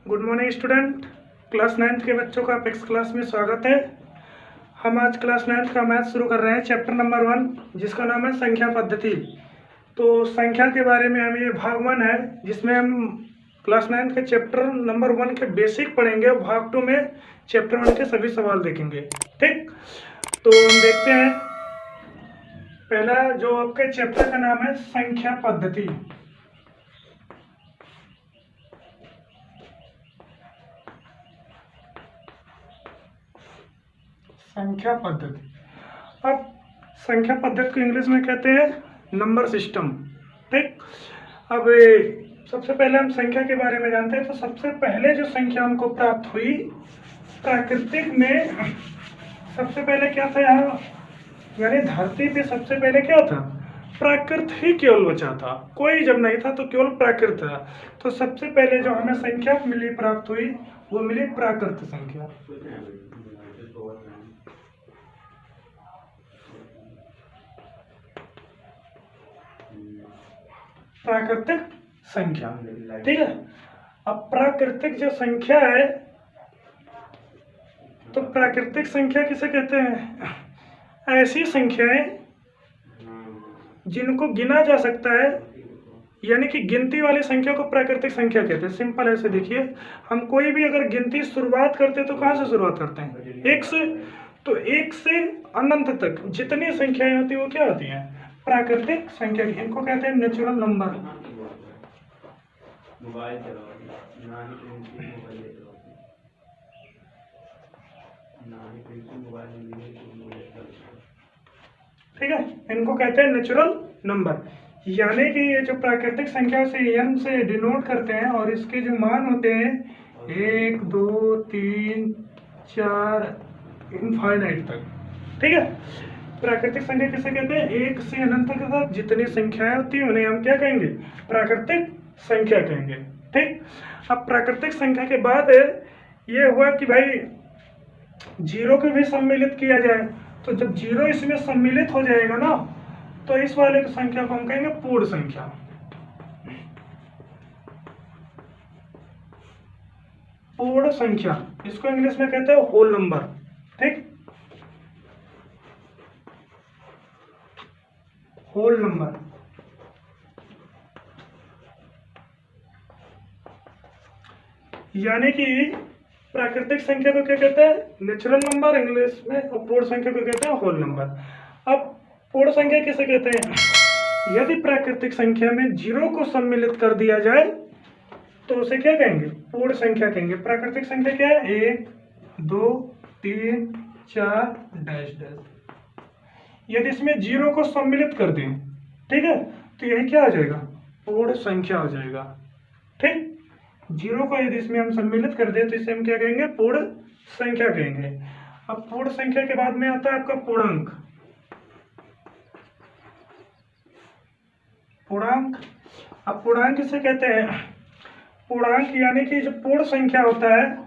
Good morning student. Class 9th के बच्चों का अपेक्स क्लास में स्वागत है। हम आज क्लास 9th का मैथ शुरू कर रहे हैं, चैप्टर नंबर 1, जिसका नाम है संख्या पद्धति। तो संख्या के बारे में हम ये भाग 1 है, जिसमें हम क्लास 9th के चैप्टर नंबर 1 के बेसिक पढ़ेंगे। भाग 2 में चैप्टर 1 के सभी सवाल देखेंगे। ठीक, तो हम देखते हैं। पहला जो आपके चैप्टर का नाम है संख्या पद्धति। संख्या पद्धति। अब संख्या पद्धति को इंग्लिश में कहते हैं नंबर सिस्टम। ठीक, अब सबसे पहले हम संख्या के बारे में जानते हैं। तो सबसे पहले जो संख्या हमको प्राप्त हुई प्राकृतिक में, सबसे पहले क्या था यहाँ, यानी धरती पे सबसे पहले क्या था, प्राकृत ही केवल बचा था। कोई जब नहीं था तो केवल प्राकृत था। तो सबसे पहले जो हमें संख्या मिली, प्राप्त हुई, वो मिली प्राकृत संख्या। प्राकृतिक संख्या, ठीक है। अब प्राकृतिक जो संख्या है, तो प्राकृतिक संख्या किसे कहते हैं? ऐसी संख्याएं जिनको गिना जा सकता है, यानी कि गिनती वाली संख्या को प्राकृतिक संख्या कहते हैं। सिंपल ऐसे देखिए, हम कोई भी अगर गिनती शुरुआत करते हैं तो कहाँ से शुरुआत करते हैं? 1 से। तो 1 से अनंत तक जितनी संख्याएं होती है वो क्या होती हैं? प्राकृतिक संख्या। इनको कहते हैं नेचुरल नंबर। ठीक है, इनको कहते हैं नेचुरल नंबर। यानी कि ये जो प्राकृतिक संख्या से n से डिनोट करते हैं, और इसके जो मान होते हैं 1 2 3 4 इनफाइनाइट तक। ठीक है, प्राकृतिक संख्या किसे कहते हैं? 1 से अनंत के साथ जितनी संख्याएं होती है उन्हें हम क्या कहेंगे? प्राकृतिक संख्या कहेंगे। ठीक, अब प्राकृतिक संख्या के बाद ये हुआ कि भाई जीरो को भी सम्मिलित किया जाए। तो जब जीरो इसमें सम्मिलित हो जाएगा ना, तो इस वाले की संख्या को हम कहेंगे पूर्ण संख्या। पूर्ण संख्या, इसको इंग्लिश में कहते हैं होल नंबर। ठीक, होल नंबर। यानी कि प्राकृतिक संख्या को क्या कहते हैं? नेचुरल नंबर इंग्लिश में, और पूर्ण संख्या को कहते हैं होल नंबर। अब पूर्ण संख्या किसे कहते हैं? यदि प्राकृतिक संख्या में जीरो को सम्मिलित कर दिया जाए तो उसे क्या कहेंगे? पूर्ण संख्या कहेंगे। प्राकृतिक संख्या क्या है? 1 2 3 4 डैश डैश। यदि इसमें जीरो को सम्मिलित कर दें, ठीक है, तो यही क्या हो जाएगा? पूर्ण संख्या हो जाएगा। ठीक, जीरो को यदि इसमें हम सम्मिलित कर दें तो इसे हम क्या कहेंगे? पूर्ण संख्या कहेंगे। अब पूर्ण संख्या के बाद में आता है आपका पूर्णांक। पूर्णांक, अब पूर्णांक किसे कहते हैं? पूर्णांक यानी कि जो पूर्ण संख्या होता है,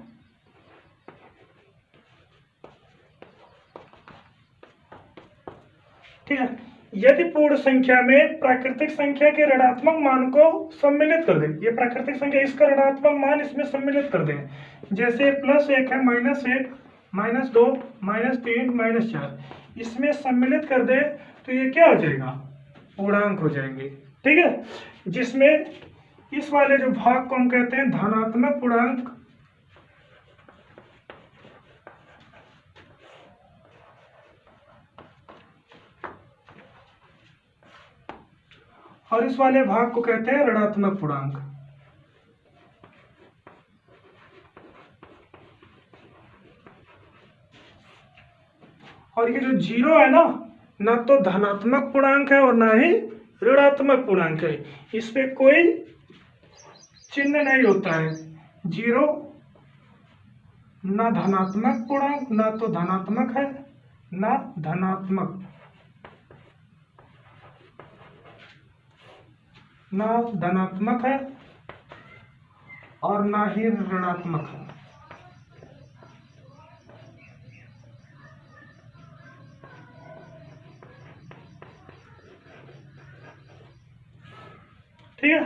ठीक है, यदि पूर्ण संख्या में प्राकृतिक संख्या के ऋणात्मक मान को सम्मिलित कर दें, ये प्राकृतिक संख्या, इसका ऋणात्मक मान इसमें सम्मिलित कर दें, जैसे +1 है, -1 -2 -3 -4, इसमें सम्मिलित कर दें तो ये क्या हो जाएगा? पूर्णांक हो जाएंगे। ठीक है, जिसमें इस वाले जो भाग को हम कहते हैं धनात्मक पूर्णांक, और इस वाले भाग को कहते हैं ऋणात्मक पूर्णांक। और ये जो जीरो है ना तो धनात्मक पूर्णांक है और ना ही ऋणात्मक पूर्णांक है। इस पे कोई चिन्ह नहीं होता है। जीरो ना धनात्मक पूर्णांक, ना तो धनात्मक है ना धनात्मक, ना धनात्मक है और ना ही ऋणात्मक है। ठीक है,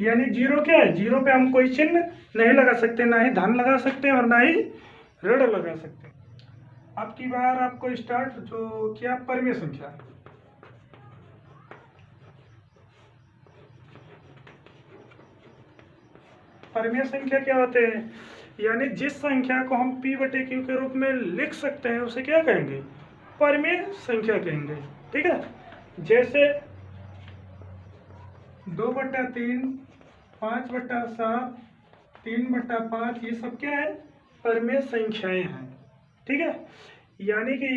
यानी जीरो क्या है? जीरो पे हम कोई चिन्ह नहीं लगा सकते, ना ही धन लगा सकते हैं और ना ही ऋण लगा सकते हैं। अब की बार आपको स्टार्ट जो क्या परिमेय संख्या, परिमेय संख्या क्या होते हैं, यानी जिस संख्या को हम p बटे q के रूप में लिख सकते हैं उसे क्या कहेंगे, परिमेय संख्या कहेंगे। ठीक है, जैसे 2/3, 5/7, 3/5, ये सब क्या है, परिमेय संख्याएं हैं। ठीक है, यानी कि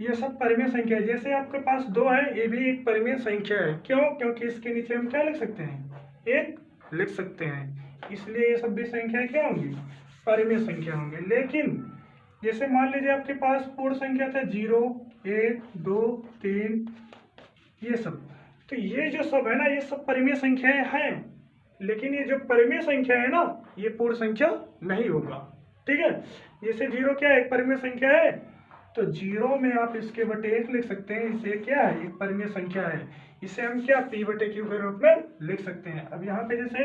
ये सब परिमेय संख्या है। जैसे आपके पास 2 है, ये भी एक परिमेय संख्या है। क्यों? क्योंकि इसके नीचे हम क्या लिख सकते हैं, 1 लिख सकते हैं, इसलिए ये सब भी संख्या क्या होंगी, परिमेय संख्या होंगे। लेकिन जैसे मान लीजिए आपके पास पूर्ण संख्या था 0, 1, 2, 3, ये सब, तो ये जो सब है ना, ये सब परिमेय संख्याएं हैं। लेकिन ये जो परिमेय संख्या है ना, ये पूर्ण संख्या नहीं होगा। ठीक है, जैसे 0 क्या है, एक परिमेय संख्या है, तो 0 में आप इसके बटे 1 लिख सकते हैं, इसे क्या है, एक परिमेय संख्या है, इसे हम क्या p बटे q के रूप में लिख सकते हैं। अब यहाँ पे जैसे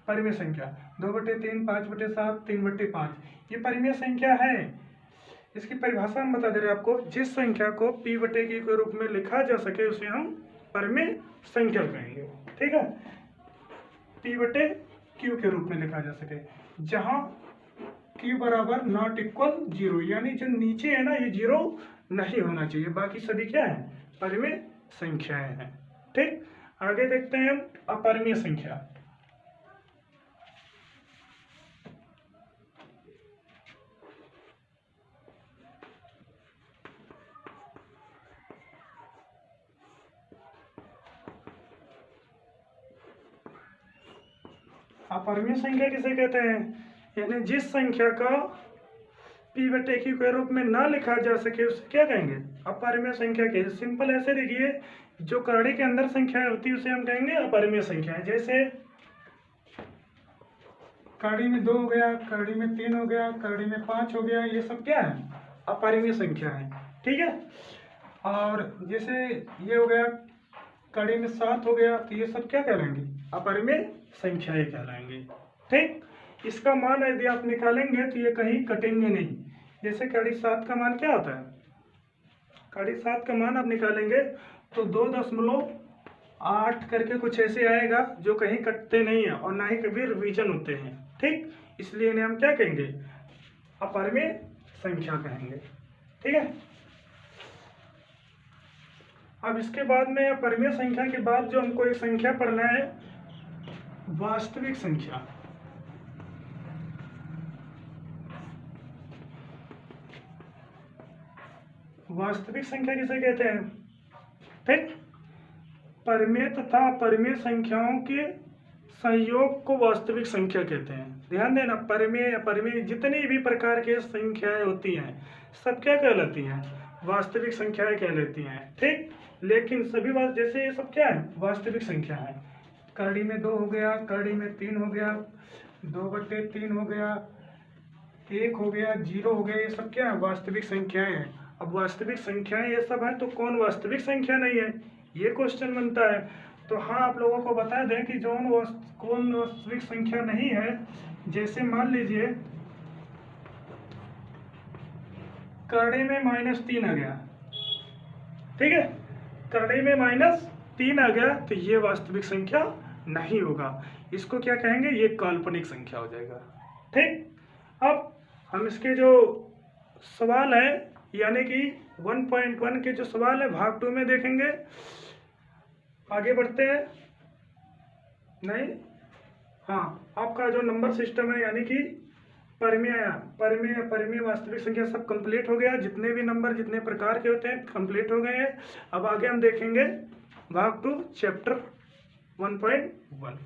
परिमेय संख्या 2/3, 5/7, 3/5, ये परिमेय संख्या है। इसकी परिभाषा हम बता दे रहे हैं आपको, जिस संख्या को p बटे q के रूप में लिखा जा सके उसे हम परिमेय संख्या कहेंगे। ठीक है, p बटे q के रूप में लिखा जा सके, जहाँ q बराबर नॉट इक्वल 0, यानी जो नीचे है ना ये 0 नहीं होना चाहिए, बाकी सभी क्या है, परिमेय संख्याएं हैं। ठीक, आगे देखते हैं हम अपरिमेय संख्या। अपरिमेय संख्या किसे कहते हैं, यानी जिस संख्या का p बटे q के रूप में ना लिखा जा सके उसे क्या कहेंगे, अपरिमेय संख्या कहेंगे। सिंपल ऐसे देखिए, जो कड़ी के अंदर संख्या होती है उसे हम कहेंगे अपरिमेय संख्या। जैसे कड़ी में 2 हो गया, कड़ी में 3 हो गया, कड़ी में 5 हो गया, ये सब क्या है, अपरिमेय संख्या है। ठीक है, और जैसे ये हो गया कड़ी में 7 हो गया, तो ये सब क्या कहलाएंगे, अपरिमेय संख्याएं कहलाएंगे। ठीक, इसका मान यदि आप निकालेंगे तो ये कहीं कटेंगे नहीं। जैसे कड़ी 7 का मान क्या होता है, कड़ी 7 का मान आप निकालेंगे तो 2.8 करके कुछ ऐसे आएगा, जो कहीं कटते नहीं है और ना ही कभी रिवीजन होते हैं। ठीक, इसलिए इन्हें हम क्या कहेंगे, अपरिमेय संख्या कहेंगे। ठीक है, अब इसके बाद में अपरिमेय संख्या के बाद जो हमको एक संख्या पढ़ना है, वास्तविक संख्या। वास्तविक संख्या किसे कहते हैं, ठीक, परिमेय तथा अपरिमेय संख्याओं के संयोग को वास्तविक संख्या कहते हैं। ध्यान देना, परिमेय अपरिमेय जितनी भी प्रकार के संख्याएं होती हैं सब क्या कहलाती हैं, वास्तविक संख्याएं कहलाती हैं। ठीक, लेकिन सभी बात जैसे ये सब क्या है, वास्तविक संख्या है। कड़ी में 2 हो गया, कड़ी में 3 हो गया, 2/3 हो गया, 1 हो गया, 0 हो गया, ये सब क्या है, वास्तविक संख्याएं हैं। अब वास्तविक संख्याएं ये सब है तो कौन वास्तविक संख्या नहीं है, ये क्वेश्चन बनता है। तो हाँ, आप लोगों को बता दें कि कौन वास्तविक संख्या नहीं है। जैसे मान लीजिए कड़ी में -3 आ गया, ठीक है, कड़ी में -3 आ गया, तो ये वास्तविक संख्या नहीं होगा, इसको क्या कहेंगे, ये काल्पनिक संख्या हो जाएगा। ठीक, अब हम इसके जो सवाल है यानी कि 1.1 के जो सवाल है भाग 2 में देखेंगे। आगे बढ़ते हैं। नहीं, हाँ, आपका जो नंबर सिस्टम है यानी कि परिमेय वास्तविक संख्या सब कंप्लीट हो गया, जितने भी नंबर जितने प्रकार के होते हैं कंप्लीट हो गए हैं। अब आगे हम देखेंगे भाग 2 चैप्टर 1.1।